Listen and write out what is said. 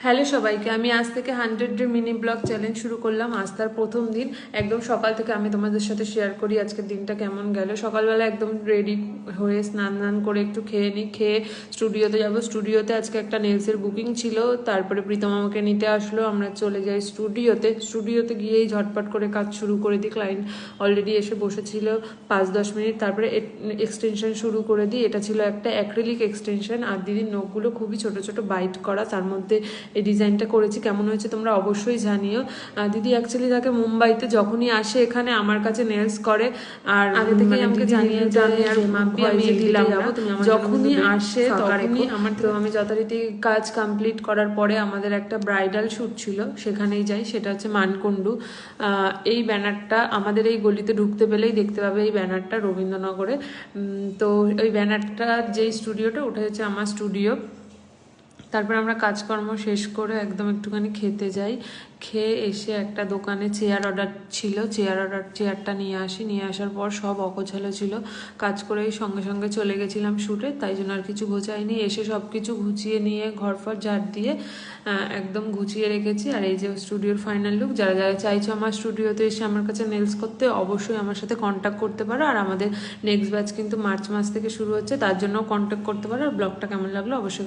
Hello সবাইকে, আমি আজ থেকে 100 মিনি ব্লগ চ্যালেঞ্জ শুরু করলাম। আজ তার প্রথম দিন। একদম সকাল থেকে আমি তোমাদের সাথে শেয়ার করি আজকের দিনটা কেমন গেল। সকালবেলা একদম রেডি হয়ে স্নান করে একটু খেয়ে স্টুডিওতে যাব। স্টুডিওতে আজকে একটা নেলসের বুকিং ছিল, তারপরে প্রীতম আমাকে নিতে আসলো, আমরা চলে যাই স্টুডিওতে গিয়েই ঝটপট করে কাজ শুরু করে দিই। ক্লায়েন্ট অলরেডি এসে বসেছিল 5-10 মিনিট, তারপরে এক্সটেনশন শুরু করে দিই। এটা ছিল একটা অ্যাক্রিলিক এক্সটেনশন, আর দিদির নখগুলো খুবই ছোট ছোট বাইট করা, তার মধ্যে এই ডিজাইনটা করেছি। কেমন হয়েছে তোমরা অবশ্যই জানিও। দিদি অ্যাকচুয়ালি থাকে মুম্বাইতে, যখনই আসে এখানে আমার কাছে নেলস করে, আর আগে থেকে আমাকে জানিয়ে জানি আর মাপি আমি দিলাম না, যখনই আসে তখনই আমার। তো আমি যথারীতি কাজ কমপ্লিট করার পরে আমাদের একটা ব্রাইডাল শ্যুট ছিল, সেখানেই যাই। সেটা হচ্ছে মানকুণ্ডু। এই ব্যানারটা আমাদের এই গলিতে ঢুকতে পেলেই দেখতে পাবে এই ব্যানারটা, রবীন্দ্রনগরে। তো ওই ব্যানারটা যেই স্টুডিওটা, ওটা হচ্ছে আমার স্টুডিও। তারপর আমরা কাজকর্ম শেষ করে একদম একটুখানি খেতে যাই। খেয়ে এসে একটা দোকানে চেয়ার অর্ডার ছিল, চেয়ারটা নিয়ে আসার পর সব অগোছালো ছিল। কাজ করেই সঙ্গে সঙ্গে চলে গেছিলাম শ্যুটে, তাই জন্য আর কিছু গোছাইনি। এসে সব কিছু গুছিয়ে নিয়ে ঘরফর ঝাড় দিয়ে একদম গুছিয়ে রেখেছি। আর এই যে স্টুডিওর ফাইনাল লুক। যারা যারা চাইছো আমার স্টুডিওতে এসে আমার কাছে নেলস করতে, অবশ্যই আমার সাথে কন্ট্যাক্ট করতে পারো। আর আমাদের নেক্সট ব্যাচ কিন্তু মার্চ মাস থেকে শুরু হচ্ছে, তার জন্য কন্ট্যাক্ট করতে পারো। আর ব্লগটা কেমন লাগলো অবশ্যই